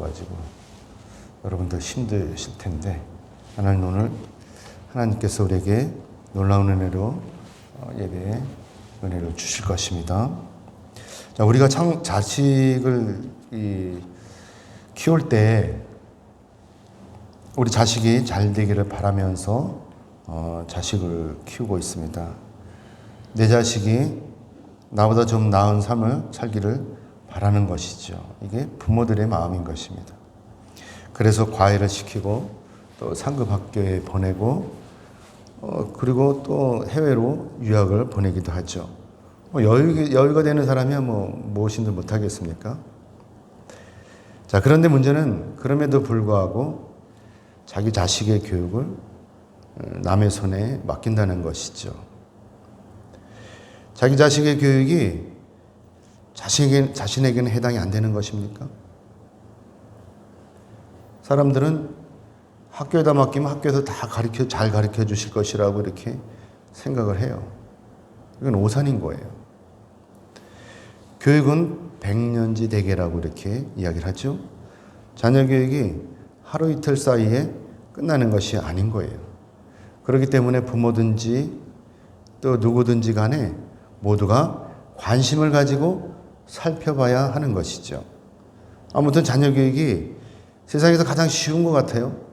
더워가지고 여러분들 힘드실 텐데 하나님 오늘 하나님께서 우리에게 놀라운 은혜로 예배에 은혜를 주실 것입니다. 자, 우리가 자식을 키울 때 우리 자식이 잘 되기를 바라면서 자식을 키우고 있습니다. 내 자식이 나보다 좀 나은 삶을 살기를 바라는 것이죠. 이게 부모들의 마음인 것입니다. 그래서 과외를 시키고 또 상급 학교에 보내고 그리고 또 해외로 유학을 보내기도 하죠. 여유가 되는 사람이야 무엇인들 못하겠습니까? 자, 그런데 문제는 그럼에도 불구하고 자기 자식의 교육을 남의 손에 맡긴다는 것이죠. 자기 자식의 교육이 자신에게는 해당이 안 되는 것입니까? 사람들은 학교에다 맡기면 학교에서 다 잘 가르쳐 주실 것이라고 이렇게 생각을 해요. 이건 오산인 거예요. 교육은 백년지 대계라고 이렇게 이야기를 하죠. 자녀 교육이 하루 이틀 사이에 끝나는 것이 아닌 거예요. 그렇기 때문에 부모든지 또 누구든지 간에 모두가 관심을 가지고 살펴봐야 하는 것이죠. 아무튼 자녀 교육이 세상에서 가장 쉬운 것 같아요.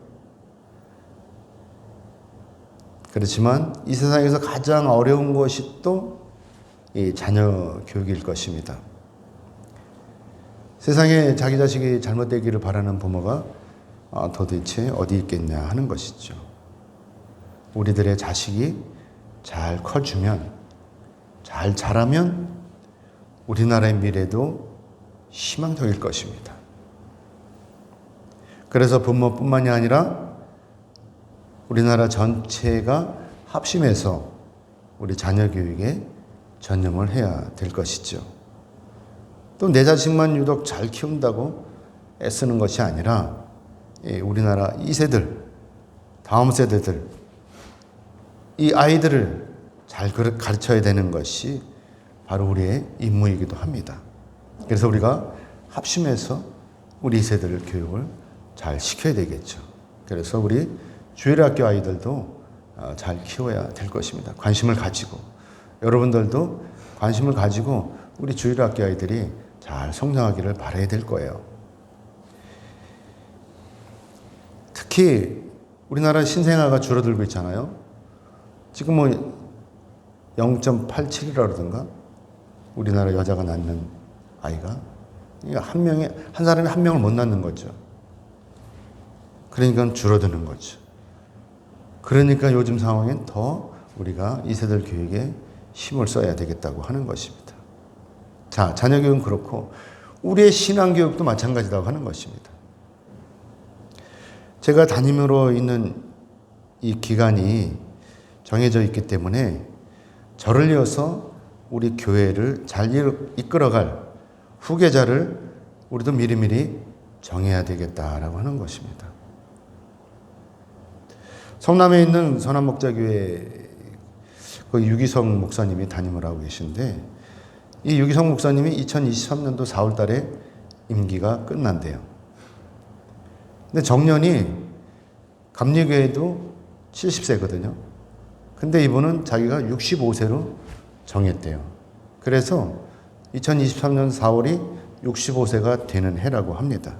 그렇지만 이 세상에서 가장 어려운 것이 또 이 자녀 교육일 것입니다. 세상에 자기 자식이 잘못되기를 바라는 부모가 도대체 어디 있겠냐 하는 것이죠. 우리들의 자식이 잘 커주면, 잘 자라면 우리나라의 미래도 희망적일 것입니다. 그래서 부모뿐만이 아니라 우리나라 전체가 합심해서 우리 자녀 교육에 전념을 해야 될 것이죠. 또 내 자식만 유독 잘 키운다고 애쓰는 것이 아니라 우리나라 2세들, 다음 세대들, 이 아이들을 잘 가르쳐야 되는 것이 바로 우리의 임무이기도 합니다. 그래서 우리가 합심해서 우리 2세들 교육을 잘 시켜야 되겠죠. 그래서 우리 주일학교 아이들도 잘 키워야 될 것입니다. 관심을 가지고 여러분들도 관심을 가지고 우리 주일학교 아이들이 잘 성장하기를 바라야 될 거예요. 특히 우리나라 신생아가 줄어들고 있잖아요. 지금 0.87이라든가 우리나라 여자가 낳는 아이가 한 사람이 한 명을 못 낳는 거죠. 그러니까 줄어드는 거죠. 그러니까 요즘 상황엔 더 우리가 2세들 교육에 힘을 써야 되겠다고 하는 것입니다. 자, 자녀 교육은 그렇고 우리의 신앙 교육도 마찬가지라고 하는 것입니다. 제가 담임으로 있는 이 기간이 정해져 있기 때문에 저를 이어서 우리 교회를 잘 이끌어갈 후계자를 우리도 미리미리 정해야 되겠다라고 하는 것입니다. 성남에 있는 선한목자교회 그 유기성 목사님이 담임을 하고 계신데 이 유기성 목사님이 2023년도 4월 달에 임기가 끝난대요. 근데 정년이 감리교회도 70세거든요. 근데 이분은 자기가 65세로 정했대요. 그래서 2023년 4월이 65세가 되는 해라고 합니다.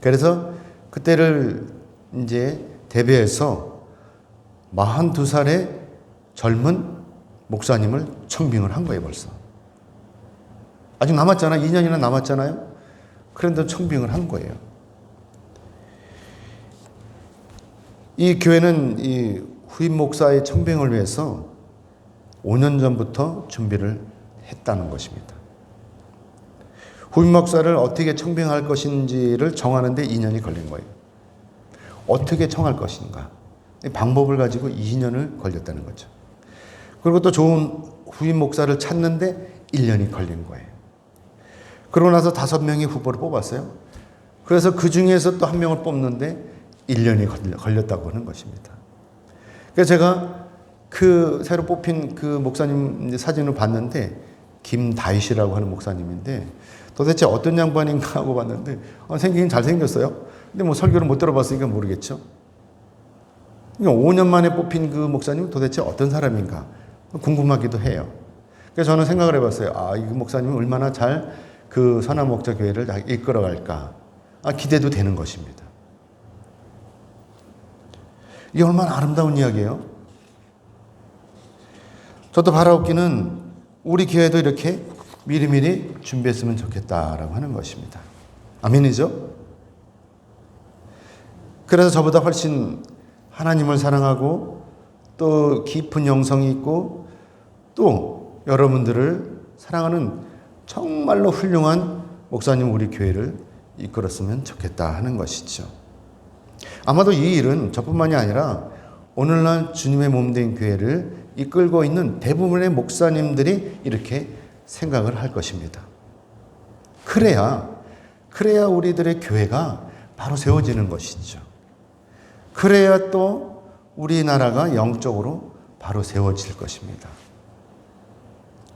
그래서 그때를 이제 대비해서 42살의 젊은 목사님을 청빙을 한 거예요, 벌써. 아직 남았잖아요. 2년이나 남았잖아요. 그런데 청빙을 한 거예요. 이 교회는 이 후임 목사의 청빙을 위해서 5년 전부터 준비를 했다는 것입니다. 후임 목사를 어떻게 청빙할 것인지를 정하는데 2년이 걸린 거예요. 어떻게 청할 것인가. 방법을 가지고 2년을 걸렸다는 거죠. 그리고 또 좋은 후임 목사를 찾는데 1년이 걸린 거예요. 그러고 나서 5명의 후보를 뽑았어요. 그래서 그 중에서 또 한 명을 뽑는데 1년이 걸렸다고 하는 것입니다. 그래서 제가 그 새로 뽑힌 그 목사님 사진을 봤는데 김다윗이라고 하는 목사님인데 도대체 어떤 양반인가 하고 봤는데 생기긴 잘생겼어요. 근데 뭐 설교를 못 들어봤으니까 모르겠죠. 5년 만에 뽑힌 그 목사님은 도대체 어떤 사람인가 궁금하기도 해요. 그래서 저는 생각을 해봤어요. 이 목사님은 얼마나 잘 그 선한목자교회를 이끌어갈까. 기대도 되는 것입니다. 이게 얼마나 아름다운 이야기예요. 저도 바라옵기는 우리 교회도 이렇게 미리미리 준비했으면 좋겠다라고 하는 것입니다. 아멘이죠? 그래서 저보다 훨씬 하나님을 사랑하고 또 깊은 영성이 있고 또 여러분들을 사랑하는 정말로 훌륭한 목사님 우리 교회를 이끌었으면 좋겠다 하는 것이죠. 아마도 이 일은 저뿐만이 아니라 오늘날 주님의 몸된 교회를 이끌고 있는 대부분의 목사님들이 이렇게 생각을 할 것입니다. 그래야 우리들의 교회가 바로 세워지는 것이죠. 그래야 또 우리나라가 영적으로 바로 세워질 것입니다.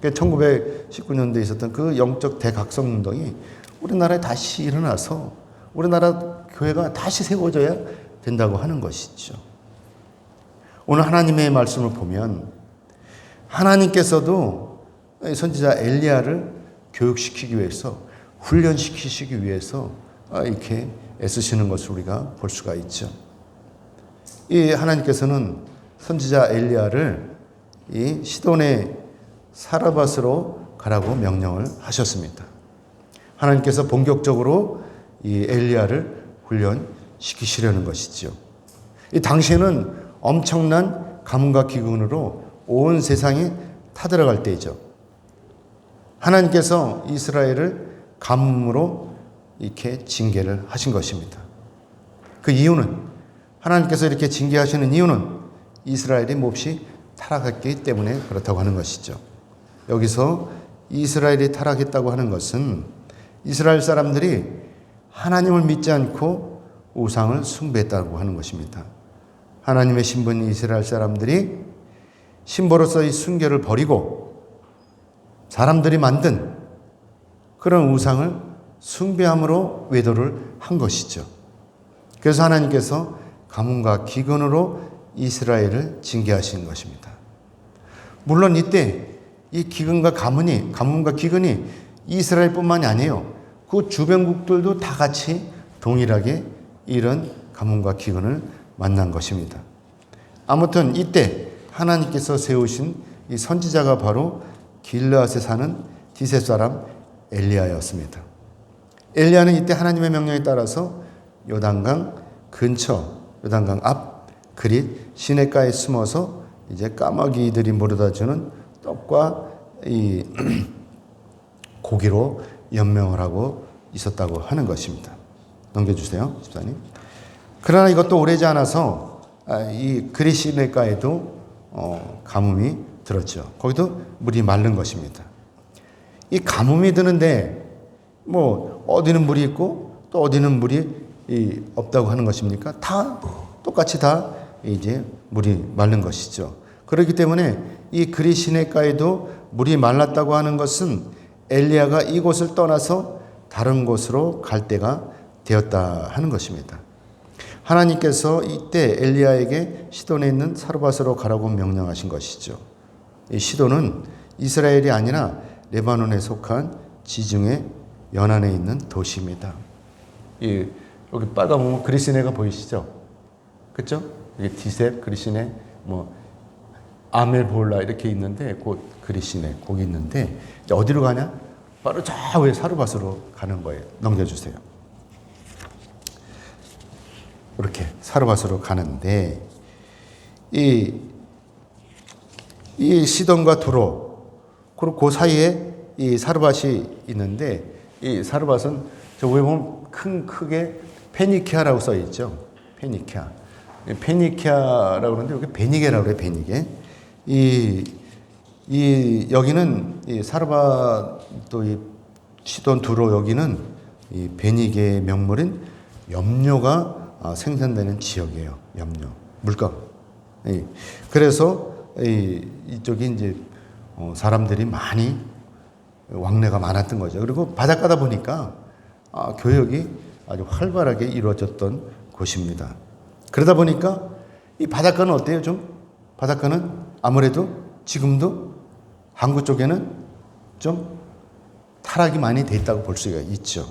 1919년도에 있었던 그 영적 대각성 운동이 우리나라에 다시 일어나서 우리나라 교회가 다시 세워져야 된다고 하는 것이죠. 오늘 하나님의 말씀을 보면 하나님께서도 선지자 엘리야를 교육시키기 위해서 훈련시키시기 위해서 이렇게 애쓰시는 것을 우리가 볼 수가 있죠. 이 하나님께서는 선지자 엘리야를 이 시돈의 사르밧으로 가라고 명령을 하셨습니다. 하나님께서 본격적으로 이 엘리야를 훈련시키시려는 것이죠. 이 당시에는 엄청난 가뭄과 기근으로 온 세상이 타들어갈 때이죠. 하나님께서 이스라엘을 가뭄으로 이렇게 징계를 하신 것입니다. 그 이유는 하나님께서 이렇게 징계하시는 이유는 이스라엘이 몹시 타락했기 때문에 그렇다고 하는 것이죠. 여기서 이스라엘이 타락했다고 하는 것은 이스라엘 사람들이 하나님을 믿지 않고 우상을 숭배했다고 하는 것입니다. 하나님의 신분 이스라엘 사람들이 신보로서의 순결을 버리고 사람들이 만든 그런 우상을 숭배함으로 외도를 한 것이죠. 그래서 하나님께서 가뭄과 기근으로 이스라엘을 징계하신 것입니다. 물론 이때 이 가뭄과 기근이 이스라엘뿐만이 아니에요. 그 주변국들도 다 같이 동일하게 이런 가뭄과 기근을 만난 것입니다. 아무튼 이때 하나님께서 세우신 이 선지자가 바로 길르앗에 사는 디셋 사람 엘리야였습니다. 엘리야는 이때 하나님의 명령에 따라서 요단강 앞 그릿 시냇가에 숨어서 이제 까마귀들이 물어다 주는 떡과 이 고기로 연명을 하고 있었다고 하는 것입니다. 넘겨주세요, 집사님. 그러나 이것도 오래지 않아서 이 그릿 시냇가에도 가뭄이 들었죠. 거기도 물이 마른 것입니다. 이 가뭄이 드는데 뭐 어디는 물이 있고 또 어디는 물이 없다고 하는 것입니까? 다 똑같이 다 이제 물이 마른 것이죠. 그렇기 때문에 이 그릿 시냇가에도 물이 말랐다고 하는 것은 엘리야가 이곳을 떠나서 다른 곳으로 갈 때가 되었다 하는 것입니다. 하나님께서 이때 엘리야에게 시돈에 있는 사르밧으로 가라고 명령하신 것이죠. 이 시돈은 이스라엘이 아니라 레바논에 속한 지중해 연안에 있는 도시입니다. 여기 빨간 보면 그릿 시내가 보이시죠? 그렇죠? 이게 디셉, 그릿 시내, 아멜볼라 이렇게 있는데 그 그릿 시내 거기 있는데 어디로 가냐? 바로 저 위에 사르밧으로 가는 거예요. 넘겨주세요. 이렇게 사르밧으로 가는데 이 시돈과 두로 그리고 그 사이에 이 사르밧이 있는데 이 사르밧은 저 위에 보면 크게 페니키아라고 써 있죠. 페니키아라고 그러는데 여기 베니게라고 그래요. 베니게. 여기는 이 사르밧 또 이 시돈 두로 여기는 이 베니게의 명물인 염료가 생산되는 지역이에요. 염료, 물감. 그래서 이쪽이 이제 사람들이 많이 왕래가 많았던 거죠. 그리고 바닷가다 보니까 교역이 아주 활발하게 이루어졌던 곳입니다. 그러다 보니까 이 바닷가는 어때요? 좀 바닷가는 아무래도 지금도 항구 쪽에는 좀 타락이 많이 돼 있다고 볼 수가 있죠.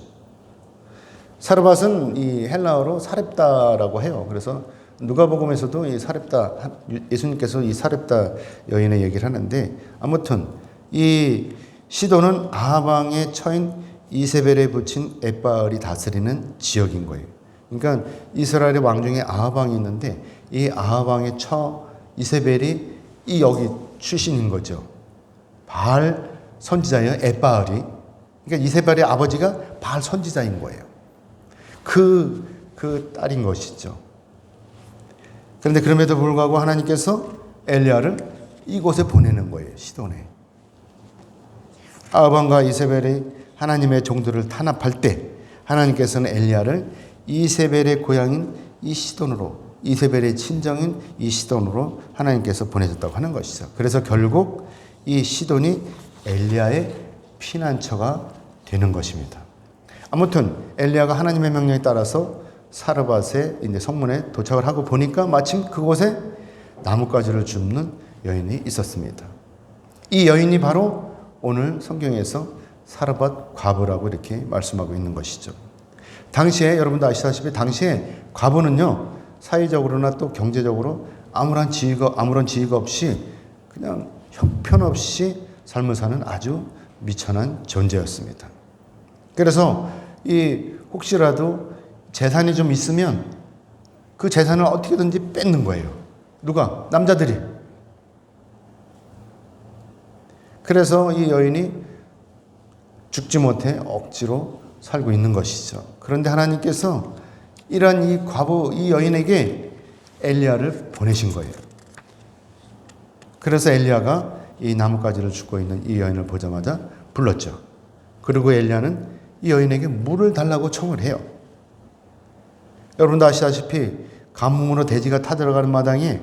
사르밧은 이 헬라어로 사렙다라고 해요. 그래서 누가복음에서도 이 사렙다, 예수님께서 이 사렙다 여인의 얘기를 하는데, 아무튼 이 시돈은 아하방의 처인 이세벨에 붙인 엣바알이 다스리는 지역인 거예요. 그러니까 이스라엘의 왕 중에 아하방이 있는데 이 아하방의 처 이세벨이 이 여기 출신인 거죠. 바알 선지자예요. 엣바알이. 그러니까 이세벨의 아버지가 바알 선지자인 거예요. 그 딸인 것이죠. 그런데 그럼에도 불구하고 하나님께서 엘리야를 이곳에 보내는 거예요. 시돈에. 아하방과 이세벨이 하나님의 종들을 탄압할 때 하나님께서는 엘리야를 이세벨의 고향인 이 시돈으로, 이세벨의 친정인 이 시돈으로 하나님께서 보내셨다고 하는 것이죠. 그래서 결국 이 시돈이 엘리야의 피난처가 되는 것입니다. 아무튼 엘리야가 하나님의 명령에 따라서 사르밧의 이제 성문에 도착을 하고 보니까 마침 그곳에 나뭇가지를 줍는 여인이 있었습니다. 이 여인이 바로 오늘 성경에서 사르밧 과부라고 이렇게 말씀하고 있는 것이죠. 당시에 여러분도 아시다시피 당시에 과부는요, 사회적으로나 또 경제적으로 아무런 지위가 없이 그냥 형편없이 삶을 사는 아주 미천한 존재였습니다. 그래서 혹시라도 재산이 좀 있으면 그 재산을 어떻게든지 뺏는 거예요. 누가? 남자들이. 그래서 이 여인이 죽지 못해 억지로 살고 있는 것이죠. 그런데 하나님께서 이러한 이 과부, 이 여인에게 엘리야를 보내신 거예요. 그래서 엘리야가 이 나뭇가지를 줍고 있는 이 여인을 보자마자 불렀죠. 그리고 엘리야는 이 여인에게 물을 달라고 청을 해요. 여러분도 아시다시피 가뭄으로 돼지가 타들어가는 마당에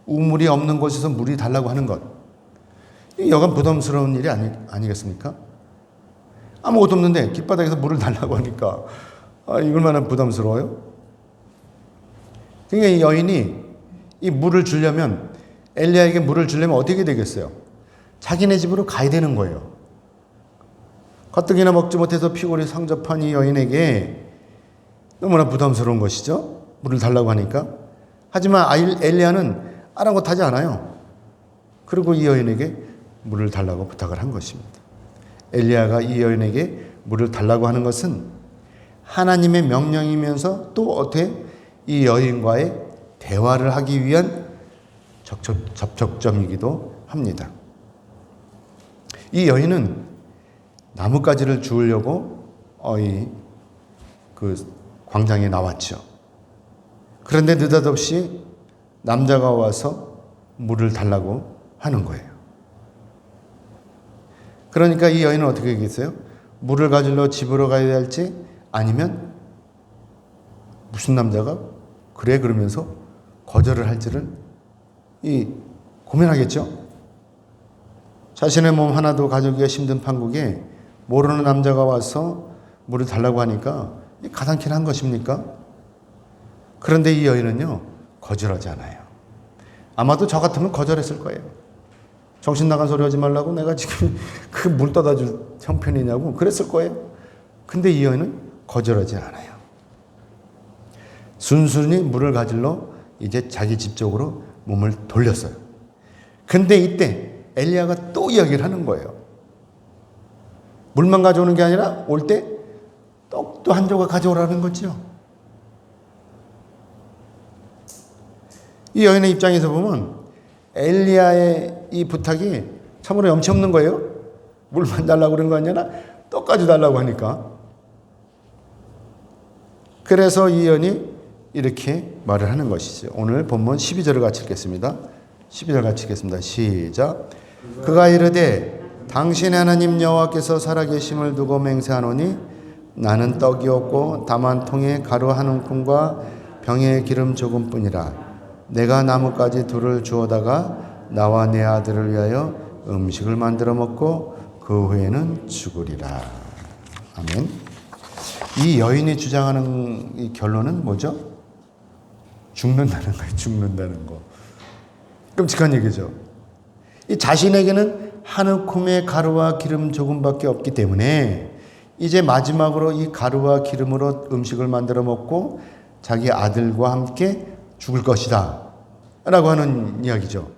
우물이 없는 곳에서 물이 달라고 하는 것, 여간 부담스러운 일이 아니겠습니까? 아무것도 없는데 길바닥에서 물을 달라고 하니까 이걸만한 부담스러워요? 그러니까 이 여인이 이 물을 주려면, 엘리야에게 물을 주려면 어떻게 되겠어요? 자기네 집으로 가야 되는 거예요. 가뜩이나 먹지 못해서 피골이 상접한 이 여인에게 너무나 부담스러운 것이죠. 물을 달라고 하니까. 하지만 엘리야는 아랑곳하지 않아요. 그리고 이 여인에게 물을 달라고 부탁을 한 것입니다. 엘리야가 이 여인에게 물을 달라고 하는 것은 하나님의 명령이면서 또 어떻게 이 여인과의 대화를 하기 위한 접촉점이기도 합니다. 이 여인은 나뭇가지를 주우려고 그 광장에 나왔죠. 그런데 느닷없이 남자가 와서 물을 달라고 하는 거예요. 그러니까 이 여인은 어떻게 얘기했어요? 물을 가지러 집으로 가야 할지 아니면 무슨 남자가 그래 그러면서 거절을 할지를 고민하겠죠. 자신의 몸 하나도 가져오기가 힘든 판국에 모르는 남자가 와서 물을 달라고 하니까 가당키는 한 것입니까? 그런데 이 여인은요, 거절하지 않아요. 아마도 저 같으면 거절했을 거예요. 정신 나간 소리 하지 말라고 내가 지금 그 물 떠다 줄 형편이냐고 그랬을 거예요. 근데 이 여인은 거절하지 않아요. 순순히 물을 가지러 이제 자기 집 쪽으로 몸을 돌렸어요. 근데 이때 엘리야가 또 이야기를 하는 거예요. 물만 가져오는 게 아니라 올 때 떡도 한 조각 가져오라는 거죠. 이 여인의 입장에서 보면 엘리야의 이 부탁이 참으로 염치 없는 거예요. 물만 달라고 그런 거 아니라 떡까지 달라고 하니까. 그래서 이 여인이 이렇게 말을 하는 것이죠. 오늘 본문 12절을 같이 읽겠습니다. 12절 같이 읽겠습니다. 시작. 그가 이르되 당신의 하나님 여호와께서 살아계심을 두고 맹세하노니 나는 떡이 없고 다만 통에 가루 한 움큼과 병에 기름 조금뿐이라. 내가 나뭇가지 둘을 주워다가 나와 내 아들을 위하여 음식을 만들어 먹고 그 후에는 죽으리라. 아멘. 이 여인이 주장하는 이 결론은 뭐죠? 죽는다는 거예요. 죽는다는 거. 끔찍한 얘기죠. 이 자신에게는 한 움큼의 가루와 기름 조금밖에 없기 때문에 이제 마지막으로 이 가루와 기름으로 음식을 만들어 먹고 자기 아들과 함께 죽을 것이다 라고 하는 이야기죠.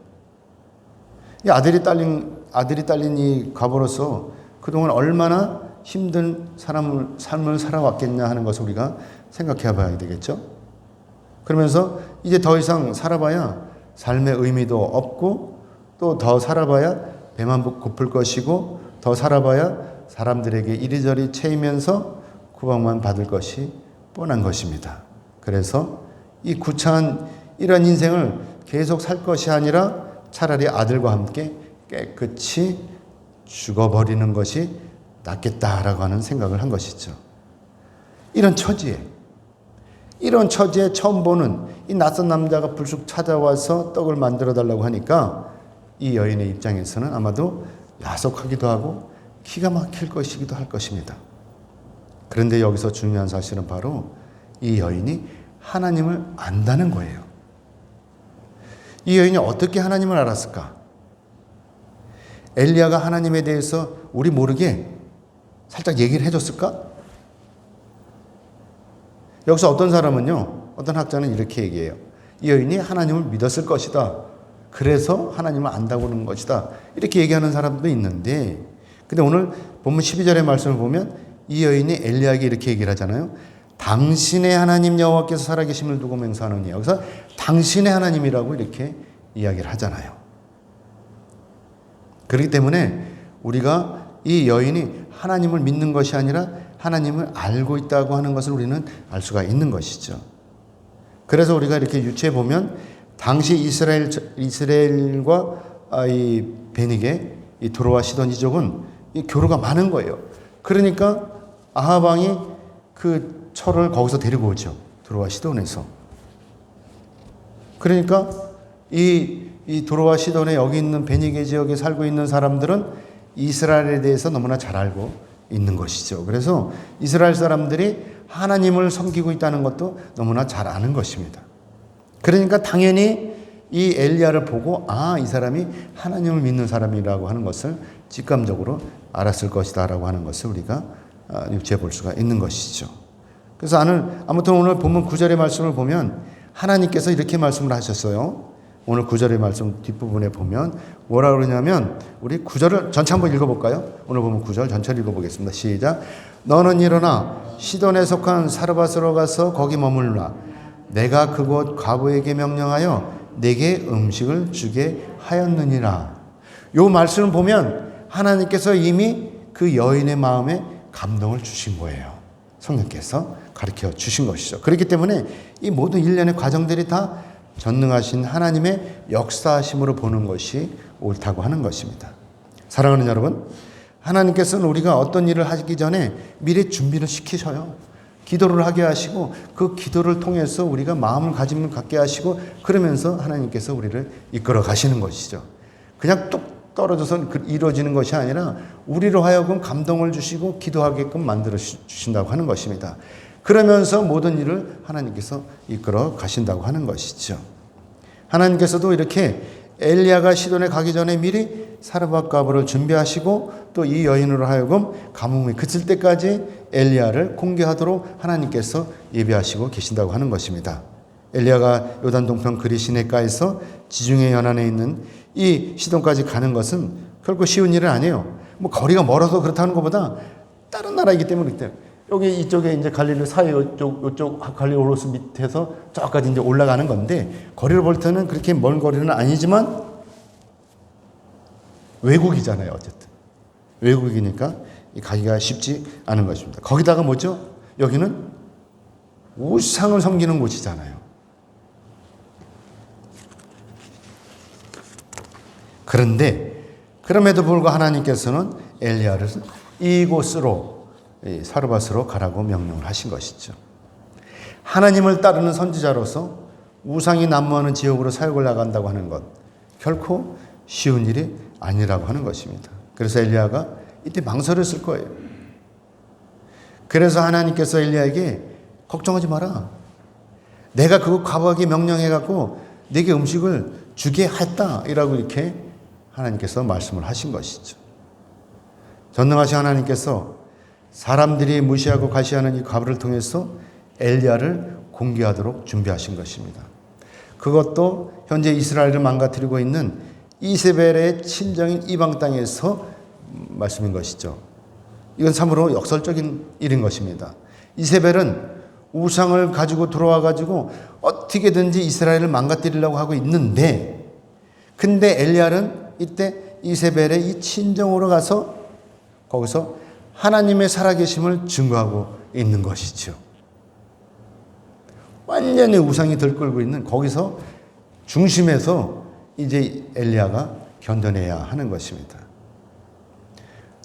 이 아들이 딸린 이 과부로서 그동안 얼마나 힘든 삶을 살아왔겠냐 하는 것을 우리가 생각해 봐야 되겠죠. 그러면서 이제 더 이상 살아봐야 삶의 의미도 없고 또 더 살아봐야 배만 고플 것이고 더 살아봐야 사람들에게 이리저리 채이면서 구박만 받을 것이 뻔한 것입니다. 그래서 이 구차한 이런 인생을 계속 살 것이 아니라 차라리 아들과 함께 깨끗이 죽어버리는 것이 낫겠다라고 하는 생각을 한 것이죠. 이런 처지에 처음 보는 이 낯선 남자가 불쑥 찾아와서 떡을 만들어 달라고 하니까 이 여인의 입장에서는 아마도 야속하기도 하고 기가 막힐 것이기도 할 것입니다. 그런데 여기서 중요한 사실은 바로 이 여인이 하나님을 안다는 거예요. 이 여인이 어떻게 하나님을 알았을까? 엘리야가 하나님에 대해서 우리 모르게 살짝 얘기를 해줬을까? 여기서 어떤 사람은요, 어떤 학자는 이렇게 얘기해요. 이 여인이 하나님을 믿었을 것이다. 그래서 하나님을 안다고 하는 것이다. 이렇게 얘기하는 사람도 있는데, 근데 오늘 본문 12절의 말씀을 보면 이 여인이 엘리야에게 이렇게 얘기를 하잖아요. 당신의 하나님 여호와께서 살아계심을 두고 맹세하노니. 여기서 당신의 하나님이라고 이렇게 이야기를 하잖아요. 그렇기 때문에 우리가 이 여인이 하나님을 믿는 것이 아니라 하나님을 알고 있다고 하는 것을 우리는 알 수가 있는 것이죠. 그래서 우리가 이렇게 유추해 보면 당시 이스라엘과 이 베닉의 이 도로와 시돈 이족은 이 교류가 많은 거예요. 그러니까 아합 왕이 그 철을 거기서 데리고 오죠. 도로와 시돈에서. 그러니까 이 도로와 시돈에 여기 있는 베닉의 지역에 살고 있는 사람들은 이스라엘에 대해서 너무나 잘 알고 있는 것이죠. 그래서 이스라엘 사람들이 하나님을 섬기고 있다는 것도 너무나 잘 아는 것입니다. 그러니까 당연히 이 엘리야를 보고 이 사람이 하나님을 믿는 사람이라고 하는 것을 직감적으로 알았을 것이다라고 하는 것을 우리가 유추해 볼 수가 있는 것이죠. 그래서 아무튼 오늘 본문 9절의 말씀을 보면 하나님께서 이렇게 말씀을 하셨어요. 오늘 9절의 말씀 뒷부분에 보면 뭐라 그러냐면 우리 9절을 전체 한번 읽어볼까요? 오늘 보면 9절 전체를 읽어보겠습니다. 시작. 너는 일어나 시돈에 속한 사르밧으로 가서 거기 머물라. 내가 그곳 과부에게 명령하여 내게 음식을 주게 하였느니라. 요 말씀을 보면 하나님께서 이미 그 여인의 마음에 감동을 주신 거예요. 성령께서 가르쳐 주신 것이죠. 그렇기 때문에 이 모든 일련의 과정들이 다 전능하신 하나님의 역사하심으로 보는 것이 옳다고 하는 것입니다. 사랑하는 여러분, 하나님께서는 우리가 어떤 일을 하기 전에 미리 준비를 시키셔요. 기도를 하게 하시고 그 기도를 통해서 우리가 마음을 가짐을 갖게 하시고 그러면서 하나님께서 우리를 이끌어 가시는 것이죠. 그냥 뚝 떨어져서 이루어지는 것이 아니라 우리로 하여금 감동을 주시고 기도하게끔 만들어 주신다고 하는 것입니다. 그러면서 모든 일을 하나님께서 이끌어 가신다고 하는 것이죠. 하나님께서도 이렇게 엘리야가 시돈에 가기 전에 미리 사르밧 과부를 준비하시고 또 이 여인으로 하여금 가뭄이 그칠 때까지 엘리야를 공개하도록 하나님께서 예비하시고 계신다고 하는 것입니다. 엘리야가 요단 동편 그리 시내가에서 지중해 연안에 있는 이 시돈까지 가는 것은 결코 쉬운 일은 아니에요. 뭐 거리가 멀어서 그렇다는 것보다 다른 나라이기 때문에 그때 여기 이쪽에 이제 갈릴리 사이 이쪽 갈릴리 오로스 밑에서 저까지 이제 올라가는 건데 거리를 볼 때는 그렇게 먼 거리는 아니지만 외국이잖아요. 어쨌든 외국이니까 가기가 쉽지 않은 것입니다. 거기다가 뭐죠? 여기는 우상을 섬기는 곳이잖아요. 그런데 그럼에도 불구하고 하나님께서는 엘리야를 이곳으로 사르밧으로 가라고 명령을 하신 것이죠. 하나님을 따르는 선지자로서 우상이 난무하는 지역으로 사역을 나간다고 하는 것 결코 쉬운 일이 아니라고 하는 것입니다. 그래서 엘리야가 이때 망설였을 거예요. 그래서 하나님께서 엘리야에게 걱정하지 마라. 내가 그거 과부하게 명령해갖고 네게 음식을 주게 했다. 이라고 이렇게 하나님께서 말씀을 하신 것이죠. 전능하신 하나님께서 사람들이 무시하고 과시하는 이 과부를 통해서 엘리야를 공개하도록 준비하신 것입니다. 그것도 현재 이스라엘을 망가뜨리고 있는 이세벨의 친정인 이방 땅에서 말씀인 것이죠. 이건 참으로 역설적인 일인 것입니다. 이세벨은 우상을 가지고 들어와 가지고 어떻게든지 이스라엘을 망가뜨리려고 하고 있는데, 근데 엘리야는 이때 이세벨의 이 친정으로 가서 거기서 하나님의 살아계심을 증거하고 있는 것이죠. 완전히 우상이 들끓고 있는 거기서 중심에서 이제 엘리야가 견뎌내야 하는 것입니다.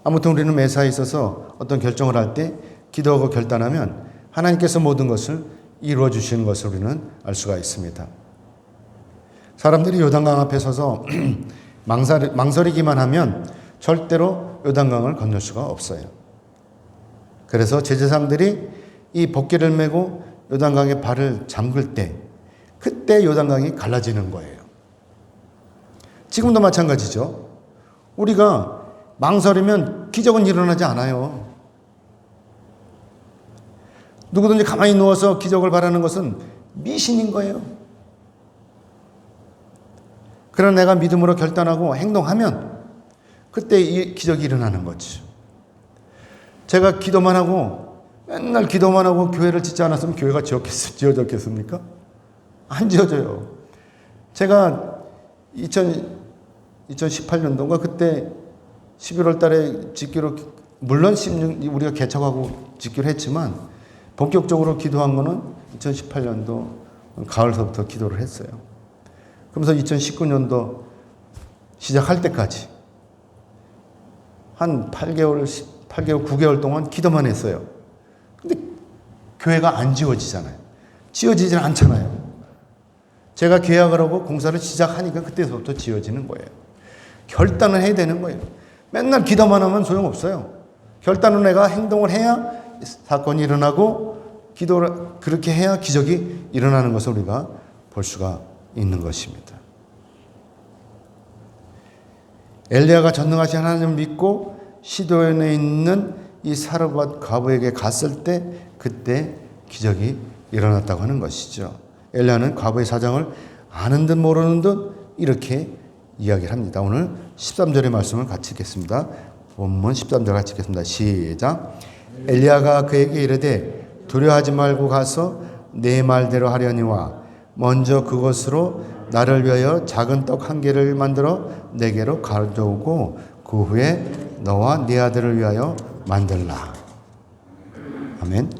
아무튼 우리는 매사에 있어서 어떤 결정을 할 때 기도하고 결단하면 하나님께서 모든 것을 이루어 주시는 것을 우리는 알 수가 있습니다. 사람들이 요단강 앞에 서서 망설이기만 하면 절대로 요단강을 건널 수가 없어요. 그래서 제사장들이 이 복귀를 메고 요단강에 발을 잠글 때, 그때 요단강이 갈라지는 거예요. 지금도 마찬가지죠. 우리가 망설이면 기적은 일어나지 않아요. 누구든지 가만히 누워서 기적을 바라는 것은 미신인 거예요. 그러나 내가 믿음으로 결단하고 행동하면 그때 이 기적이 일어나는 거죠. 제가 기도만 하고 맨날 기도만 하고 교회를 짓지 않았으면 교회가 지어졌겠습니까? 안 지어져요. 제가 2018년도인가 그때 11월 달에 짓기로, 물론 우리가 개척하고 짓기로 했지만 본격적으로 기도한 거는 2018년도 가을서부터 기도를 했어요. 그러면서 2019년도 시작할 때까지 한 8개월, 9개월 동안 기도만 했어요. 근데 교회가 안 지어지잖아요. 지어지진 않잖아요. 제가 계약을 하고 공사를 시작하니까 그때서부터 지어지는 거예요. 결단을 해야 되는 거예요. 맨날 기도만 하면 소용없어요. 결단은 내가 행동을 해야 사건이 일어나고, 기도를 그렇게 해야 기적이 일어나는 것을 우리가 볼 수가 있는 것입니다. 엘리야가 전능하신 하나님을 믿고 시도에 있는 이 사르밧 과부에게 갔을 때 그때 기적이 일어났다고 하는 것이죠. 엘리야는 과부의 사정을 아는 듯 모르는 듯 이렇게 이야기를 합니다. 오늘 13절의 말씀을 같이 읽겠습니다. 본문 13절 같이 읽겠습니다. 시작. 엘리야가 그에게 이르되 두려워하지 말고 가서 내 말대로 하려니와 먼저 그것으로 나를 위하여 작은 떡 한 개를 만들어 내게로 가져오고 그 후에 너와 네 아들을 위하여 만들라. 아멘.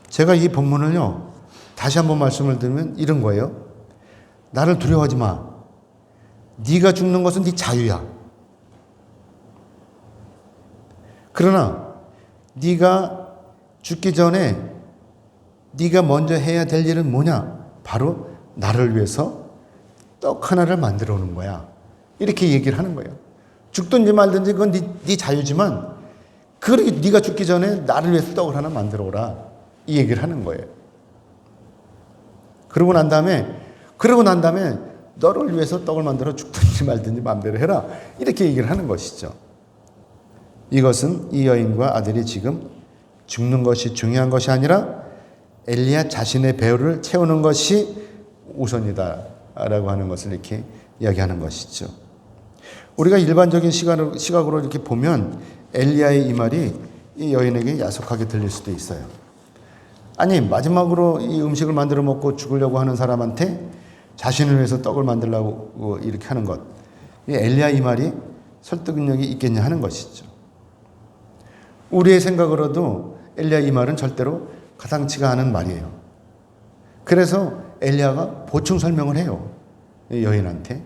제가 이 본문을요 다시 한번 말씀을 드리면 이런 거예요. 나를 두려워하지 마. 네가 죽는 것은 네 자유야. 그러나 네가 죽기 전에 네가 먼저 해야 될 일은 뭐냐? 바로 나를 위해서 떡 하나를 만들어 오는 거야. 이렇게 얘기를 하는 거예요. 죽든지 말든지 그건 네 자유지만 그렇게 네가 죽기 전에 나를 위해서 떡을 하나 만들어 오라. 이 얘기를 하는 거예요. 그러고 난 다음에 너를 위해서 떡을 만들어 죽든지 말든지 마음대로 해라. 이렇게 얘기를 하는 것이죠. 이것은 이 여인과 아들이 지금 죽는 것이 중요한 것이 아니라 엘리야 자신의 배후를 채우는 것이 우선이다라고 하는 것을 이렇게 이야기하는 것이죠. 우리가 일반적인 시각으로 이렇게 보면 엘리야의 이 말이 이 여인에게 야속하게 들릴 수도 있어요. 아니, 마지막으로 이 음식을 만들어 먹고 죽으려고 하는 사람한테 자신을 위해서 떡을 만들려고 이렇게 하는 것. 이 엘리야 이 말이 설득력이 있겠냐 하는 것이죠. 우리의 생각으로도 엘리야 이 말은 절대로 가당치가 않은 말이에요. 그래서 엘리야가 보충 설명을 해요. 이 여인한테.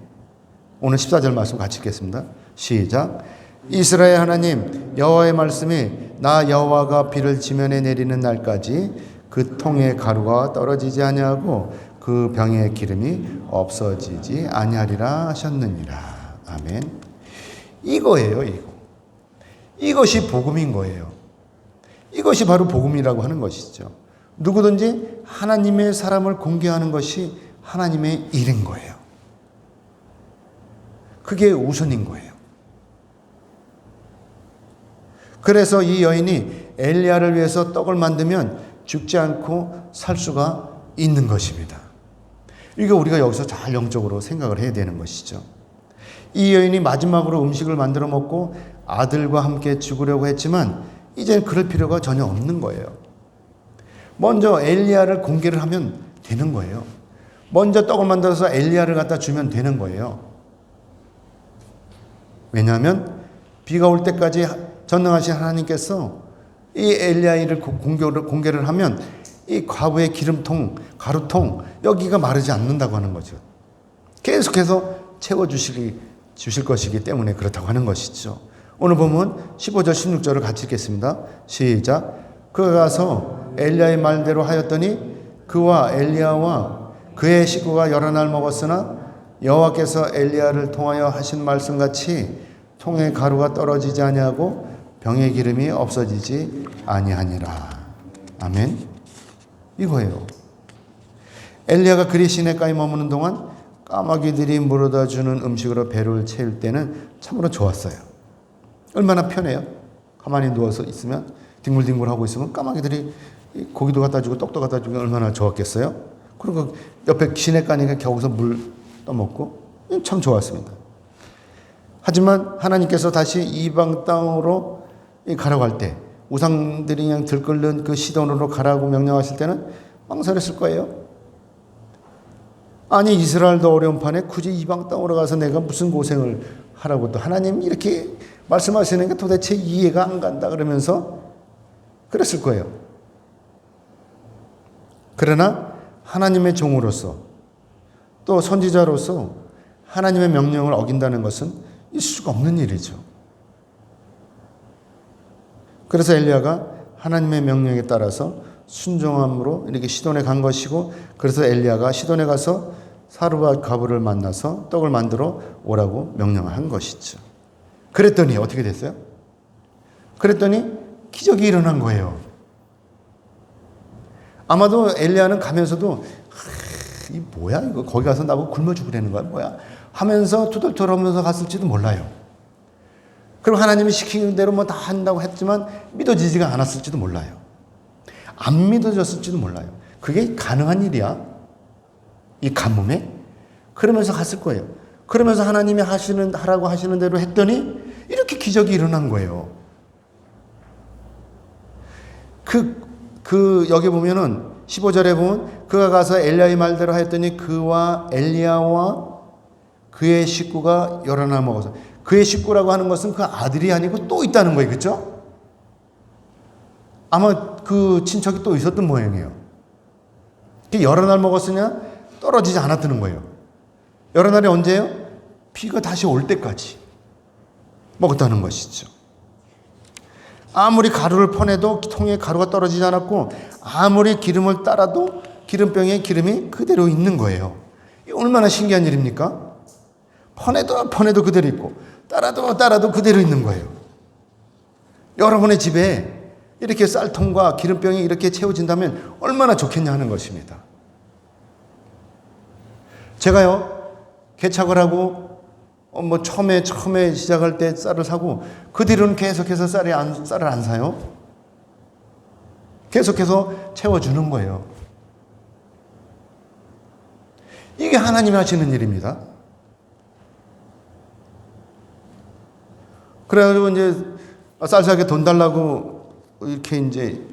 오늘 14절 말씀 같이 읽겠습니다. 시작. 이스라엘 하나님 여호와의 말씀이 나 여호와가 비를 지면에 내리는 날까지 그 통의 가루가 떨어지지 아니하고 그 병의 기름이 없어지지 아니하리라 하셨느니라. 아멘. 이거예요, 이거. 이것이 복음인 거예요. 이것이 바로 복음이라고 하는 것이죠. 누구든지 하나님의 사람을 공개하는 것이 하나님의 일인 거예요. 그게 우선인 거예요. 그래서 이 여인이 엘리야를 위해서 떡을 만들면 죽지 않고 살 수가 있는 것입니다. 이거 우리가 여기서 잘 영적으로 생각을 해야 되는 것이죠. 이 여인이 마지막으로 음식을 만들어 먹고 아들과 함께 죽으려고 했지만 이제는 그럴 필요가 전혀 없는 거예요. 먼저 엘리야를 공개를 하면 되는 거예요. 먼저 떡을 만들어서 엘리야를 갖다 주면 되는 거예요. 왜냐하면 비가 올 때까지 전능하신 하나님께서 이 엘리야를 공개를 하면 이 과부의 기름통, 가루통 여기가 마르지 않는다고 하는 거죠. 계속해서 주실 것이기 때문에 그렇다고 하는 것이죠. 오늘 보면 15절 16절을 같이 읽겠습니다. 시작. 그가 가서 엘리야의 말대로 하였더니 그와 엘리야와 그의 식구가 여러 날 먹었으나 여호와께서 엘리야를 통하여 하신 말씀같이 통의 가루가 떨어지지 아니하고 병의 기름이 없어지지 아니하니라. 아멘. 이거예요. 엘리야가 그리 시내가에 머무는 동안 까마귀들이 물어다 주는 음식으로 배를 채울 때는 참으로 좋았어요. 얼마나 편해요. 가만히 누워서 있으면 뒹굴뒹굴하고 있으면 까마귀들이 고기도 갖다 주고 떡도 갖다 주면 얼마나 좋았겠어요. 그리고 옆에 시내가니까 겨우서 물 떠먹고 참 좋았습니다. 하지만 하나님께서 다시 이방 땅으로 가라고 할 때 우상들이 그냥 들끓는 그 시돈으로 가라고 명령하실 때는 망설였을 거예요. 아니 이스라엘도 어려운 판에 굳이 이방 땅으로 가서 내가 무슨 고생을 하라고 또 하나님 이렇게 말씀하시는 게 도대체 이해가 안 간다 그러면서 그랬을 거예요. 그러나 하나님의 종으로서 또 선지자로서 하나님의 명령을 어긴다는 것은 있을 수가 없는 일이죠. 그래서 엘리야가 하나님의 명령에 따라서 순종함으로 이렇게 시돈에 간 것이고, 그래서 엘리야가 시돈에 가서 사르와 가브를 만나서 떡을 만들어 오라고 명령을 한 것이죠. 그랬더니 어떻게 됐어요? 그랬더니 기적이 일어난 거예요. 아마도 엘리야는 가면서도 이 뭐야 이거 거기 가서 나보고 굶어 죽으라는 거야 뭐야 하면서 투덜투덜하면서 갔을지도 몰라요. 그럼 하나님이 시키는 대로 뭐 다 한다고 했지만 믿어지지가 않았을지도 몰라요. 안 믿어졌을지도 몰라요. 그게 가능한 일이야? 이 가뭄에? 그러면서 갔을 거예요. 그러면서 하나님이 하라고 하시는 대로 했더니 이렇게 기적이 일어난 거예요. 여기 보면은 15절에 보면 그가 가서 엘리야의 말대로 하였더니 그와 엘리야와 그의 식구가 여러 날 먹어서, 그의 식구라고 하는 것은 그 아들이 아니고 또 있다는 거예요. 그렇죠? 아마 그 친척이 또 있었던 모양이에요. 여러 날 먹었으냐? 떨어지지 않았다는 거예요. 여러 날이 언제예요? 비가 다시 올 때까지 먹었다는 것이죠. 아무리 가루를 퍼내도 통에 가루가 떨어지지 않았고, 아무리 기름을 따라도 기름병에 기름이 그대로 있는 거예요. 이게 얼마나 신기한 일입니까? 퍼내도 그대로 있고, 따라도 그대로 있는 거예요. 여러분의 집에 이렇게 쌀통과 기름병이 이렇게 채워진다면 얼마나 좋겠냐 하는 것입니다. 제가요, 개척을 하고 처음에 시작할 때 쌀을 사고 그 뒤로는 계속해서 쌀을 안 사요. 계속해서 채워주는 거예요. 이게 하나님이 하시는 일입니다. 그래가지고 이제 쌀 사게 돈 달라고 이렇게 이제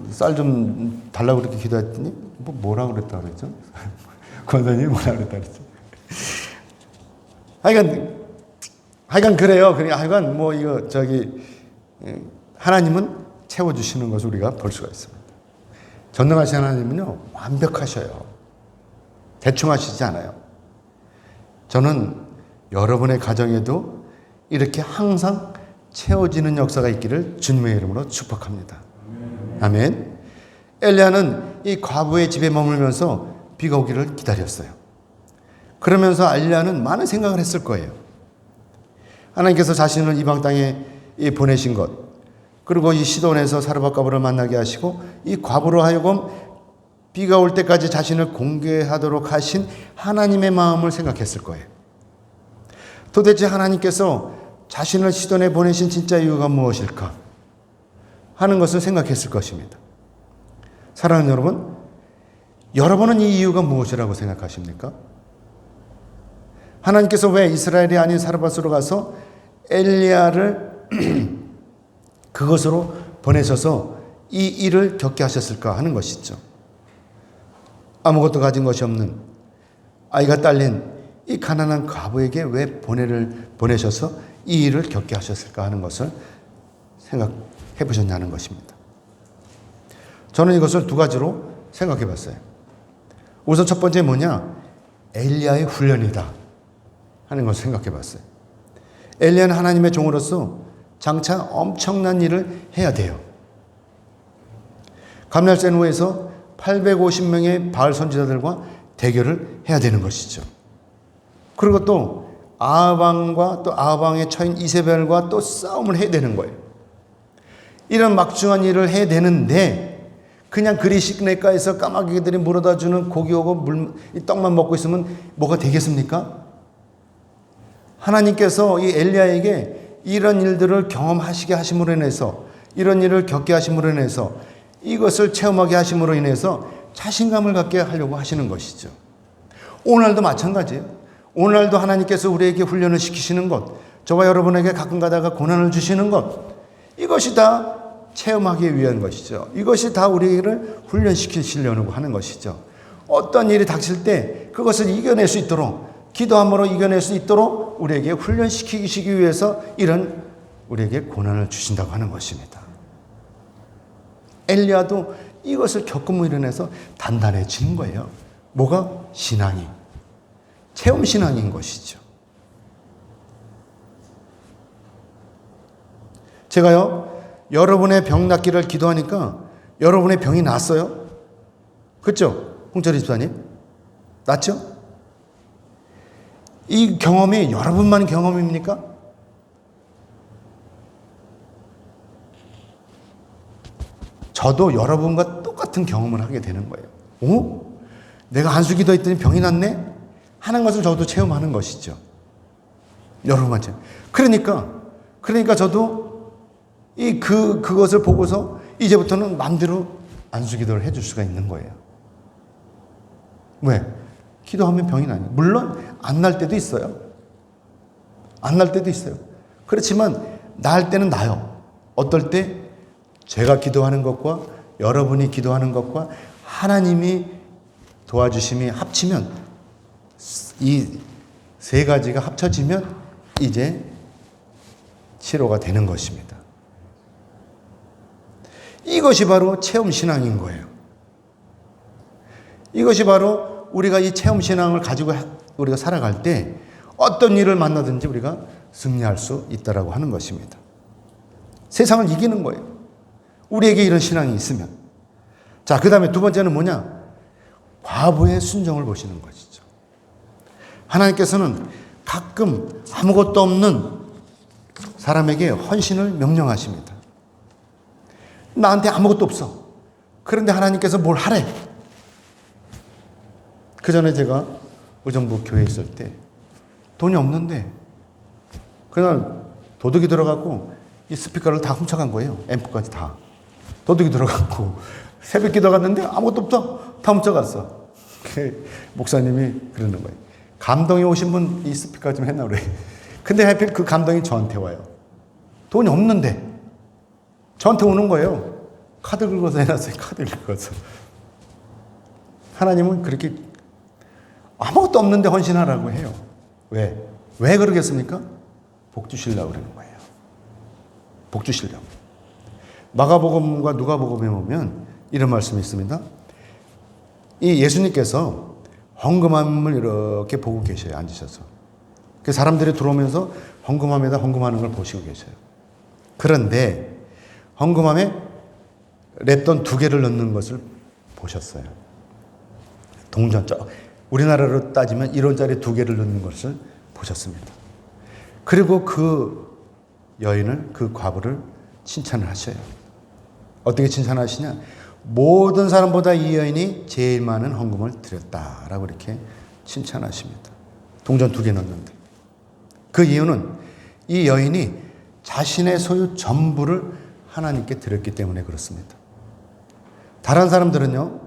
쌀 좀 달라고 이렇게 기도했더니 뭐라고 그랬다 그랬죠? 권사님이 뭐라고 그랬다 그랬죠? 하여간 그래요. 하여간 하나님은 채워주시는 것을 우리가 볼 수가 있습니다. 전능하신 하나님은요, 완벽하셔요. 대충 하시지 않아요. 저는 여러분의 가정에도 이렇게 항상 채워지는 역사가 있기를 주님의 이름으로 축복합니다. 아멘. 엘리야는 이 과부의 집에 머물면서 비가 오기를 기다렸어요. 그러면서 엘리야는 많은 생각을 했을 거예요. 하나님께서 자신을 이방 땅에 이 보내신 것, 그리고 이 시돈에서 사르밧 과부를 만나게 하시고 이 과부로 하여금 비가 올 때까지 자신을 공개하도록 하신 하나님의 마음을 생각했을 거예요. 도대체 하나님께서 자신을 시돈에 보내신 진짜 이유가 무엇일까 하는 것을 생각했을 것입니다. 사랑하는 여러분, 여러분은 이 이유가 무엇이라고 생각하십니까? 하나님께서 왜 이스라엘이 아닌 사르밧으로 가서 엘리야를 그것으로 보내셔서 이 일을 겪게 하셨을까 하는 것이죠. 아무것도 가진 것이 없는 아이가 딸린 이 가난한 과부에게 왜 보내셔서 이 일을 겪게 하셨을까 하는 것을 생각해 보셨냐는 것입니다. 저는 이것을 두 가지로 생각해 봤어요. 우선 첫 번째 뭐냐? 엘리야의 훈련이다 하는 것을 생각해 봤어요. 엘리야는 하나님의 종으로서 장차 엄청난 일을 해야 돼요. 감날세노에서 850명의 바알 선지자들과 대결을 해야 되는 것이죠. 그리고 또 아합왕과 또 아합왕의 처인 이세벨과 또 싸움을 해야 되는 거예요. 이런 막중한 일을 해야 되는데 그냥 그리 시내가에서 까마귀들이 물어다 주는 고기하고 떡만 먹고 있으면 뭐가 되겠습니까? 하나님께서 이 엘리야에게 이런 일들을 경험하시게 하심으로 인해서, 이런 일을 겪게 하심으로 인해서, 이것을 체험하게 하심으로 인해서 자신감을 갖게 하려고 하시는 것이죠. 오늘도 마찬가지예요. 오늘도 하나님께서 우리에게 훈련을 시키시는 것, 저와 여러분에게 가끔 가다가 고난을 주시는 것, 이것이 다 체험하기 위한 것이죠. 이것이 다 우리를 훈련시키시려고 하는 것이죠. 어떤 일이 닥칠 때 그것을 이겨낼 수 있도록, 기도함으로 이겨낼 수 있도록 우리에게 훈련시키시기 위해서 이런 우리에게 고난을 주신다고 하는 것입니다. 엘리야도 이것을 겪음으로 인해서 단단해지는 거예요. 뭐가? 신앙이. 체험 신앙인 것이죠. 제가요, 여러분의 병 낫기를 기도하니까 여러분의 병이 낫어요. 그렇죠? 홍철이 집사님? 낫죠? 이 경험이 여러분만 경험입니까? 저도 여러분과 똑같은 경험을 하게 되는 거예요. 오? 내가 안수기도 했더니 병이 낫네? 하는 것을 저도 체험하는 것이죠. 여러분한테. 그러니까 저도 그것을 보고서 이제부터는 마음대로 안수기도를 해줄 수가 있는 거예요. 왜? 기도하면 병이 나니. 물론 안 날 때도 있어요. 안 날 때도 있어요. 그렇지만 날 때는 나요. 어떨 때? 제가 기도하는 것과 여러분이 기도하는 것과 하나님이 도와주심이 합치면, 이 세 가지가 합쳐지면 이제 치료가 되는 것입니다. 이것이 바로 체험신앙인 거예요. 이것이 바로 우리가 이 체험신앙을 가지고 우리가 살아갈 때 어떤 일을 만나든지 우리가 승리할 수 있다라고 하는 것입니다. 세상을 이기는 거예요. 우리에게 이런 신앙이 있으면. 자, 그 다음에 두 번째는 뭐냐? 과부의 순종을 보시는 것이죠. 하나님께서는 가끔 아무것도 없는 사람에게 헌신을 명령하십니다. 나한테 아무것도 없어. 그런데 하나님께서 뭘 하래? 그 전에 제가 의정부 교회에 있을 때 돈이 없는데 그날 도둑이 들어가고 이 스피커를 다 훔쳐간 거예요. 앰프까지 다. 도둑이 들어가고 새벽 기도 갔는데 아무것도 없어. 다 훔쳐갔어. 목사님이 그러는 거예요. 감동이 오신 분 이 스피커 좀 했나 그래. 근데 하필 그 감동이 저한테 와요. 돈이 없는데 저한테 오는 거예요. 카드 긁어서 해놨어요. 카드 긁어서. 하나님은 그렇게 아무것도 없는데 헌신하라고 해요. 왜? 왜 그러겠습니까? 복 주시려고 그러는 거예요. 복 주시려고. 마가복음과 누가복음에 보면 이런 말씀이 있습니다. 이 예수님께서 헌금함을 이렇게 보고 계셔요. 앉으셔서. 그 사람들이 들어오면서 헌금함에다 헌금하는 걸 보시고 계셔요. 그런데 헌금함에 랩돈 2개를 넣는 것을 보셨어요. 동전적. 우리나라로 따지면 1원짜리 2개를 넣는 것을 보셨습니다. 그리고 그 여인을, 그 과부를 칭찬을 하셔요. 어떻게 칭찬하시냐? 모든 사람보다 이 여인이 제일 많은 헌금을 드렸다라고 이렇게 칭찬하십니다. 동전 2개 넣었는데. 그 이유는 이 여인이 자신의 소유 전부를 하나님께 드렸기 때문에 그렇습니다. 다른 사람들은요,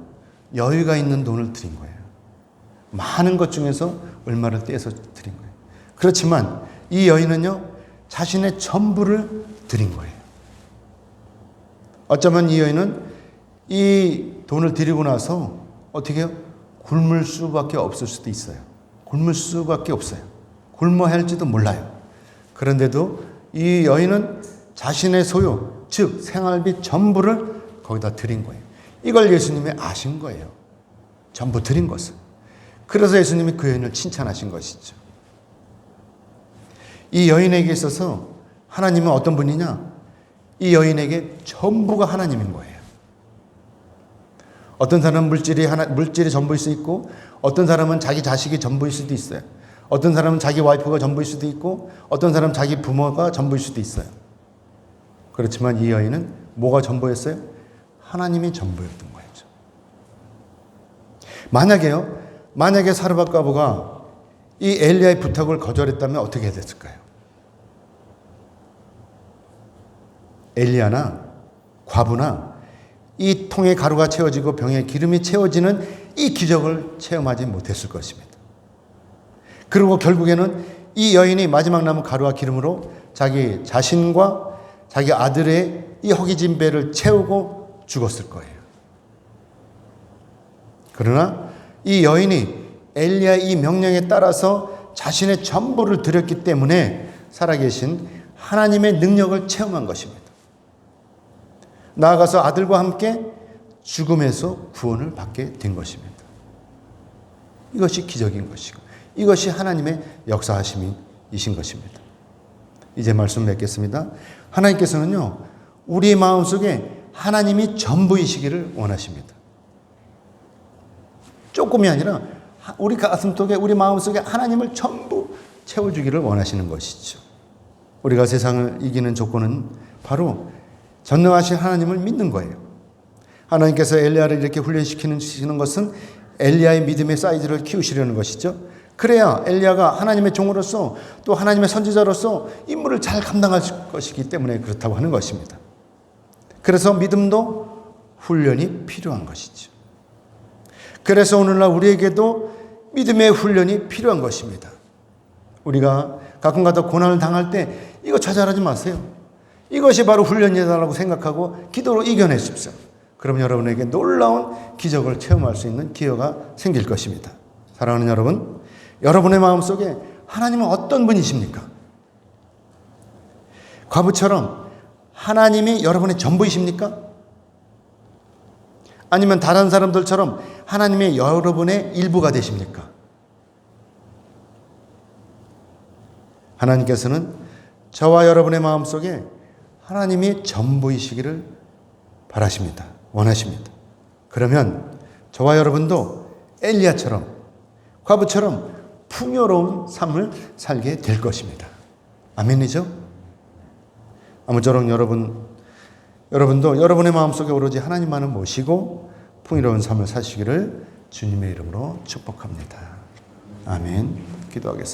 여유가 있는 돈을 드린 거예요. 많은 것 중에서 얼마를 떼서 드린 거예요. 그렇지만 이 여인은요, 자신의 전부를 드린 거예요. 어쩌면 이 여인은 이 돈을 드리고 나서 어떻게 해요? 굶을 수밖에 없을 수도 있어요. 굶을 수밖에 없어요. 굶어야 할지도 몰라요. 그런데도 이 여인은 자신의 소유, 즉 생활비 전부를 거기다 드린 거예요. 이걸 예수님이 아신 거예요. 전부 드린 것을. 그래서 예수님이 그 여인을 칭찬하신 것이죠. 이 여인에게 있어서 하나님은 어떤 분이냐? 이 여인에게 전부가 하나님인 거예요. 어떤 사람은 물질이 전부일 수 있고, 어떤 사람은 자기 자식이 전부일 수도 있어요. 어떤 사람은 자기 와이프가 전부일 수도 있고, 어떤 사람은 자기 부모가 전부일 수도 있어요. 그렇지만 이 여인은 뭐가 전부였어요? 하나님이 전부였던 거였죠. 만약에 사르밧 과부가 이 엘리야의 부탁을 거절했다면 어떻게 됐을까요? 엘리야나 과부나 이 통에 가루가 채워지고 병에 기름이 채워지는 이 기적을 체험하지 못했을 것입니다. 그리고 결국에는 이 여인이 마지막 남은 가루와 기름으로 자기 자신과 자기 아들의 이 허기진 배를 채우고 죽었을 거예요. 그러나 이 여인이 엘리야의 이 명령에 따라서 자신의 전부를 드렸기 때문에 살아계신 하나님의 능력을 체험한 것입니다. 나아가서 아들과 함께 죽음에서 구원을 받게 된 것입니다. 이것이 기적인 것이고, 이것이 하나님의 역사하심이신 것입니다. 이제 말씀 맺겠습니다. 하나님께서는요, 우리의 마음속에 하나님이 전부이시기를 원하십니다. 조금이 아니라 우리 가슴속에, 우리 마음속에 하나님을 전부 채워주기를 원하시는 것이죠. 우리가 세상을 이기는 조건은 바로 전능하신 하나님을 믿는 거예요. 하나님께서 엘리야를 이렇게 훈련시키는 것은 엘리야의 믿음의 사이즈를 키우시려는 것이죠. 그래야 엘리야가 하나님의 종으로서 또 하나님의 선지자로서 임무를 잘 감당할 것이기 때문에 그렇다고 하는 것입니다. 그래서 믿음도 훈련이 필요한 것이죠. 그래서 오늘날 우리에게도 믿음의 훈련이 필요한 것입니다. 우리가 가끔가다 고난을 당할 때 이거 좌절하지 마세요. 이것이 바로 훈련이다라고 생각하고 기도로 이겨내십시오. 그럼 여러분에게 놀라운 기적을 체험할 수 있는 기회가 생길 것입니다. 사랑하는 여러분, 여러분의 마음속에 하나님은 어떤 분이십니까? 과부처럼 하나님이 여러분의 전부이십니까? 아니면 다른 사람들처럼 하나님의 여러분의 일부가 되십니까? 하나님께서는 저와 여러분의 마음속에 하나님이 전부이시기를 바라십니다. 원하십니다. 그러면 저와 여러분도 엘리야처럼, 과부처럼 풍요로운 삶을 살게 될 것입니다. 아멘이죠? 아무쪼록 여러분도 여러분의 마음속에 오로지 하나님만을 모시고 풍요로운 삶을 사시기를 주님의 이름으로 축복합니다. 아멘. 기도하겠습니다.